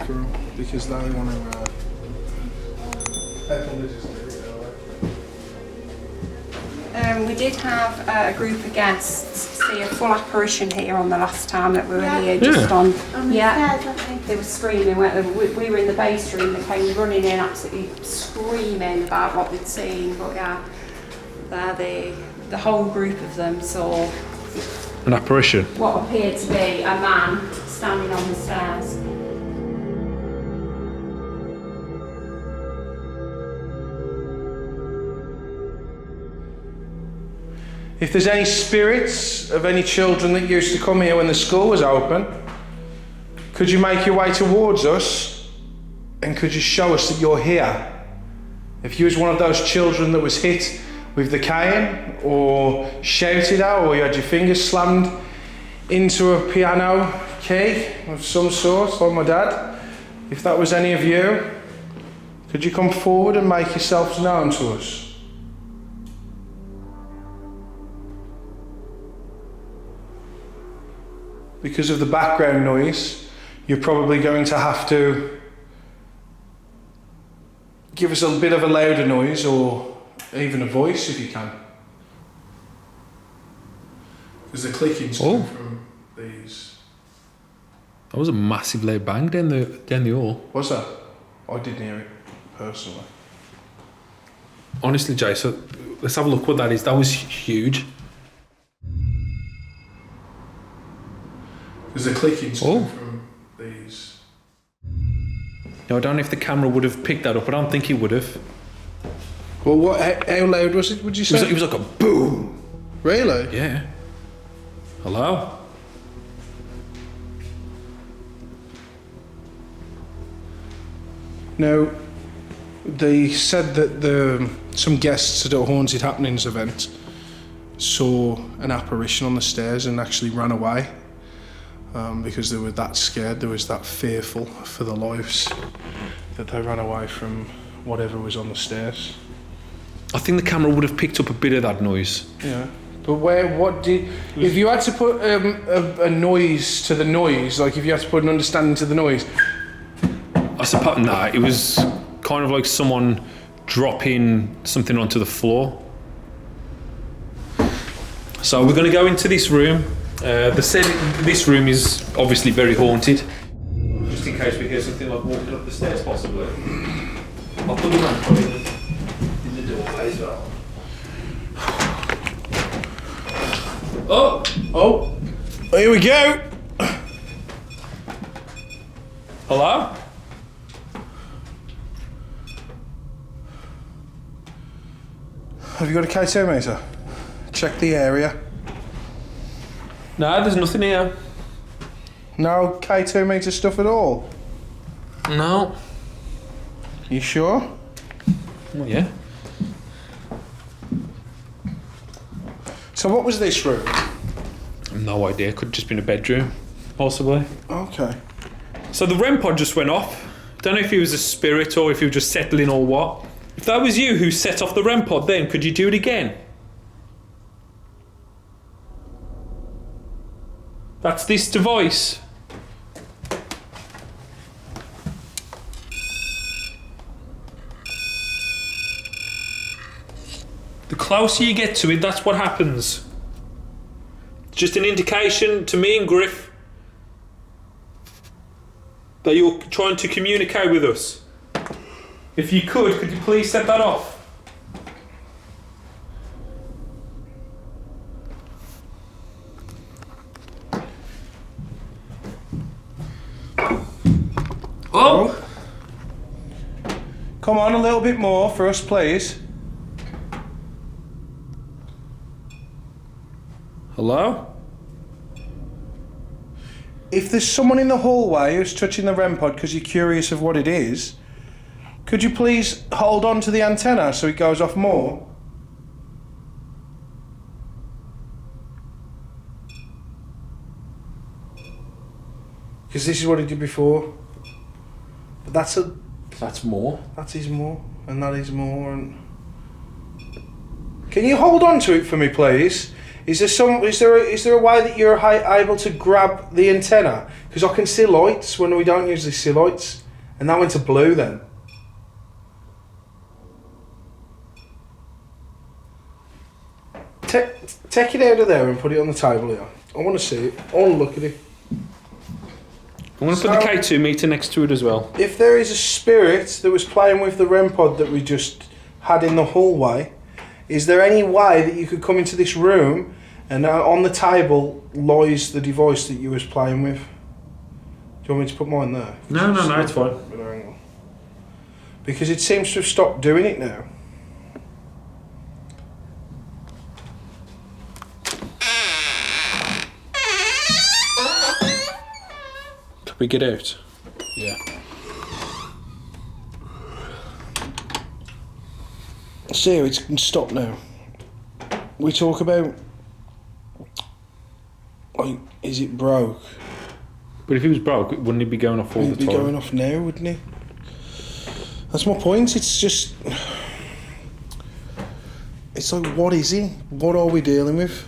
for them because they want to. We did have a group of guests see a full apparition here on the last time that we were here, just on they were screaming. We were in the base room, they came running in absolutely screaming about what they'd seen, but the whole group of them saw an apparition. What appeared to be a man standing on the stairs. If there's any spirits of any children that used to come here when the school was open, could you make your way towards us and could you show us that you're here? If you was one of those children that was hit with the cane or shouted at, or you had your fingers slammed into a piano key of some sort, like my dad, if that was any of you, could you come forward and make yourselves known to us? Because of the background noise, you're probably going to have to give us a bit of a louder noise or even a voice if you can. Because the clicking's coming from these. That was a massive loud bang down the hall. Was that? I didn't hear it personally. Honestly, Jay, so let's have a look what that is. That was huge. Because the clicking's coming from these. No, I don't know if the camera would have picked that up. I don't think it would have. Well, how loud was it, would you say? It was like a boom. Really? Yeah. Hello? Now, they said that some guests at a Haunted Happenings event saw an apparition on the stairs and actually ran away because they were that scared, they was that fearful for their lives that they ran away from whatever was on the stairs. I think the camera would have picked up a bit of that noise. Yeah. But if you had to put a noise to the noise, like if you had to put an understanding to the noise? I suppose, nah, it was kind of like someone dropping something onto the floor. So we're going to go into this room. This room is obviously very haunted. Just in case we hear something like walking up the stairs, possibly. I'll put the lamp in the doorway as well. Oh! Here we go! Hello? Have you got a K2 meter? Check the area. No, there's nothing here. No K2 meter stuff at all? No. You sure? Well, yeah. So what was this room? No idea. Could have just been a bedroom, possibly. Okay. So the REM pod just went off. Don't know if he was a spirit or if he was just settling or what. If that was you who set off the REM pod then, could you do it again? That's this device. The closer you get to it, that's what happens. Just an indication to me and Griff that you're trying to communicate with us. If you could you please set that off? Oh! Come on, a little bit more for us, please. Hello? If there's someone in the hallway who's touching the REM pod because you're curious of what it is, could you please hold on to the antenna so it goes off more? Because this is what he did before. But That's more. that is more, and that is more, and... Can you hold on to it for me, please? Is there a way that you're able to grab the antenna? Because I can see lights when we don't usually see lights, and that went to blue then. Take it out of there and put it on the table here. I want to see it. I want to look at it. I'm going to put the K2 meter next to it as well. If there is a spirit that was playing with the REM pod that we just had in the hallway, is there any way that you could come into this room and on the table lies the device that you was playing with? Do you want me to put mine there? No, it's fine. Because it seems to have stopped doing it now. Can we get out? Yeah. See, it's stopped now. We talk about, like, is it broke? But if he was broke, wouldn't he be going off all the time? He'd be going off now, wouldn't he? That's my point. It's just, it's like, what is he? What are we dealing with?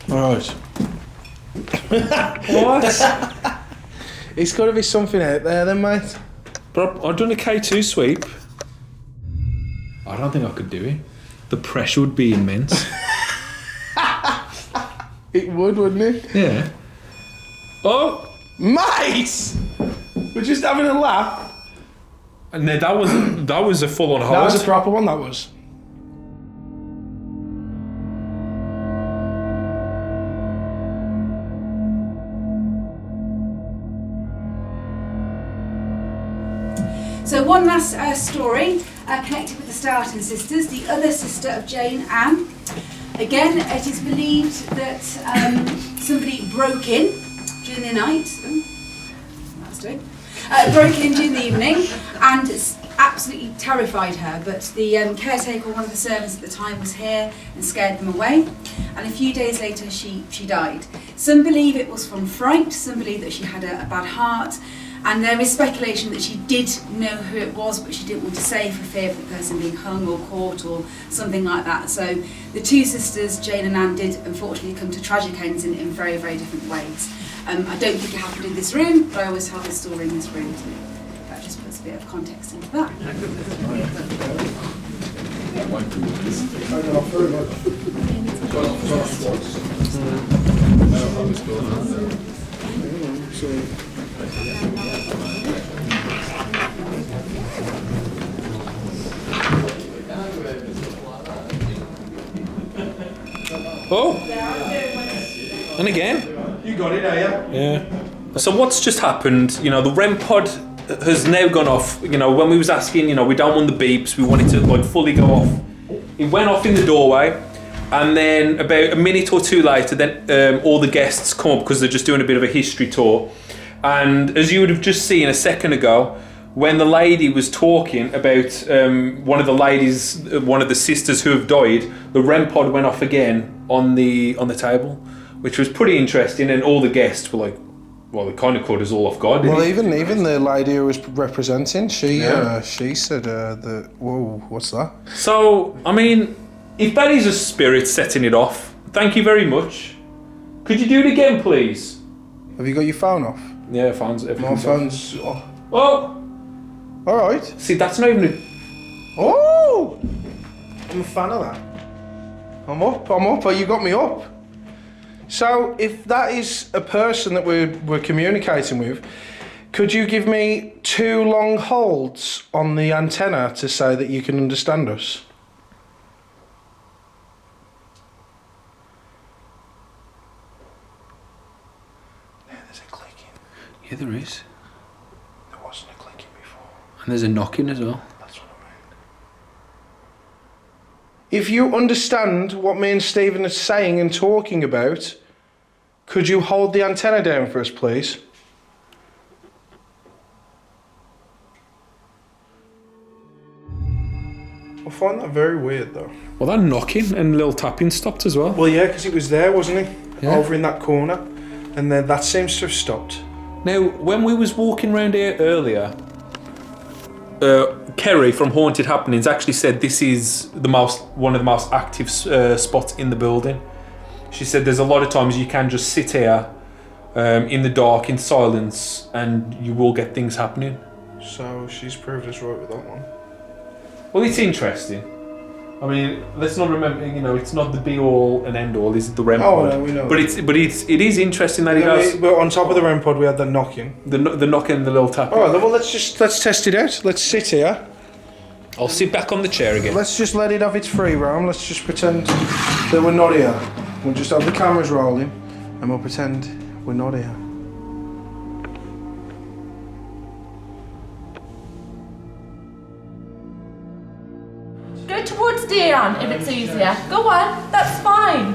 Right. What? It's got to be something out there then, mate. But I've done a K2 sweep. I don't think I could do it. The pressure would be immense. It would, wouldn't it? Yeah. Oh! Mate! We're just having a laugh. No, that was a full-on hold. That was a proper one, that was. So one last story connected with the Starton sisters, the other sister of Jane, Anne. Again, it is believed that somebody broke in during the night. Broke in during the evening and absolutely terrified her, but the caretaker, one of the servants at the time, was here and scared them away, and a few days later she died. Some believe it was from fright, some believe that she had a bad heart, and there is speculation that she did know who it was, but she didn't want to say for fear of the person being hung or caught or something like that. So the two sisters, Jane and Anne, did unfortunately come to tragic ends in very, very different ways. I don't think it happened in this room, but I always tell this story in this room, so that just puts a bit of context into that. Oh! And again? You got it, are you? Yeah. So what's just happened, you know, the REM pod has now gone off. You know, when we was asking, you know, we don't want the beeps, we want it to like fully go off. It went off in the doorway, and then about a minute or two later, then all the guests come up because they're just doing a bit of a history tour. And as you would have just seen a second ago, when the lady was talking about one of the sisters who have died, the REM pod went off again on the table, which was pretty interesting, and all the guests were like, well, it kind of caught us all off guard, didn't Well, it? even the lady who was representing, she said that, whoa, what's that? So, I mean, if that is a spirit setting it off, thank you very much. Could you do it again, please? Have you got your phone off? Yeah, phone's My everything's phone's off. Oh! All right. See, that's not even a... Oh! I'm a fan of that. I'm up. Oh, you got me up. So, if that is a person that we're communicating with, could you give me 2 long holds on the antenna to say that you can understand us? Yeah, there's a clicking. Yeah, there is. There wasn't a clicking before. And there's a knocking as well. That's what I mean. If you understand what me and Stephen are saying and talking about, could you hold the antenna down for us, please? I find that very weird, though. Well, that knocking and little tapping stopped as well. Well, yeah, because it was there, wasn't it? Yeah. Over in that corner. And then that seems to have stopped. Now, when we was walking around here earlier, Kerry from Haunted Happenings actually said this is one of the most active spots in the building. She said there's a lot of times you can just sit here in the dark, in silence, and you will get things happening. So she's proved us right with that one. Well, it's interesting. I mean, let's not remember, you know, it's not the be all and end all, this is the REM pod. No, we know. But it is interesting that it has But on top of the REM pod, we had the knocking. the knocking and the little tapping. All right, well, let's test it out. Let's sit here. I'll sit back on the chair again. Let's just let it have its free roam. Let's just pretend that we're not here. We'll just have the cameras rolling, and we'll pretend we're not here. Go towards Dion if it's easier. Go on, that's fine.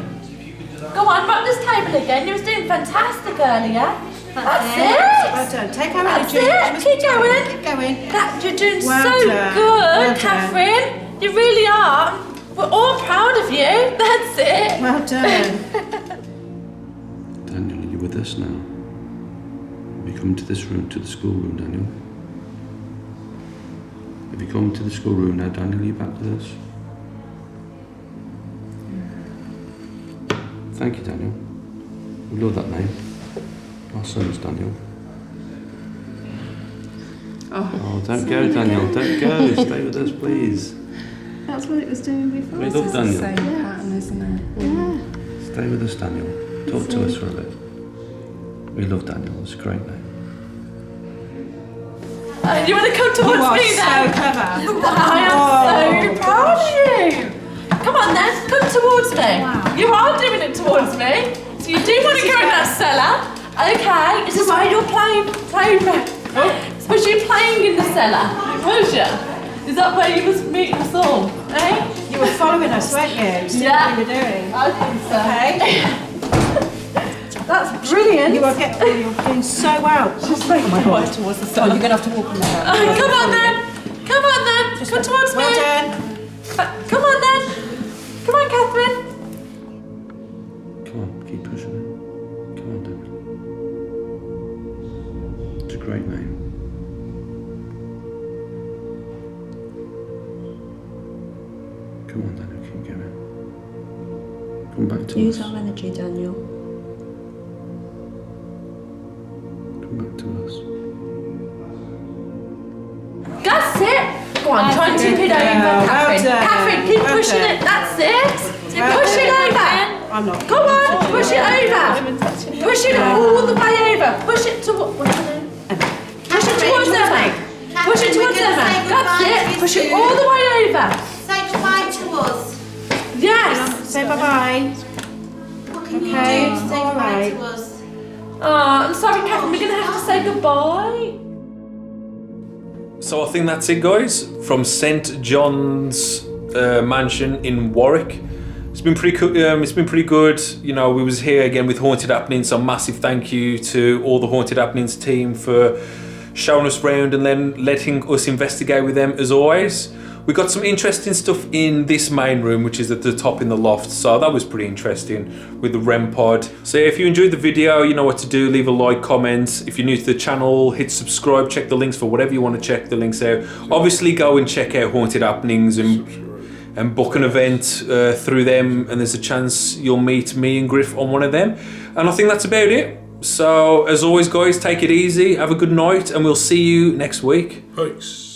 Go on, rub this table again. You was doing fantastic earlier. That's it. Well done. Take our That's energy. it. Keep going. Keep going. That, you're doing Well so done. good, Well done. Catherine. You really are. We're all proud of you. That's it. Well done. Daniel, are you with us now? Have you come to this room, to the schoolroom, Daniel? Have you come to the schoolroom now, Daniel? Are you back with us? Thank you, Daniel. We love that name. Our son's Daniel. Oh, don't go, Daniel. Don't go. Stay with us, please. That's what it was doing before. We love Daniel. pattern, isn't it? Yeah. Stay with us, Daniel. Talk to us for a bit. We love Daniel. It's a great name. You want to come You towards are me so then? clever. I am so proud of you. Come on then, come towards me. Wow. You are doing it towards me. So you do want to go in that cellar. Okay, is this why you're playing? Suppose you're playing in the cellar, was you? Is that where you was meeting us all? Eh? You were following us, weren't you? See Yeah. what we were doing. I think so. Okay. That's brilliant. You're doing so well. Just make my way towards the cellar. You're going to have to walk on there. Come on then. Come on then. Come towards me. Well done. Come on then. Come on, Catherine. Come on, keep pushing it. Come on, Daniel. It's a great name. Come on, Daniel, keep going. Come back to Use us. our energy, Daniel. Come back to us. That's it. Go on, try and tip it over, Well Catherine. done. Catherine, keep Well pushing done. it. That's it. Well Push it done. over. I'm not. Go on, push it over. Push it all the way over. Push it to what? Push it towards Emma. Push it towards Emma. That's it. Push it all the way over. Say goodbye to us. Yes. Say bye-bye. What can Okay, you do to say all goodbye right. to us? Oh, I'm sorry, Catherine. We're going to have to say goodbye. So I think that's it, guys, from St John's mansion in Warwick. It's been pretty good. You know, we was here again with Haunted Happenings, so massive thank you to all the Haunted Happenings team for showing us round and then letting us investigate with them as always. We got some interesting stuff in this main room, which is at the top in the loft, so that was pretty interesting with the REM pod. So yeah, if you enjoyed the video, you know what to do. Leave a like, comment. If you're new to the channel, hit subscribe, check the links for whatever you want to check the links out. Obviously go and check out Haunted Happenings and book an event through them, and there's a chance you'll meet me and Griff on one of them. And I think that's about it. So as always, guys, take it easy, have a good night, and we'll see you next week. Peace.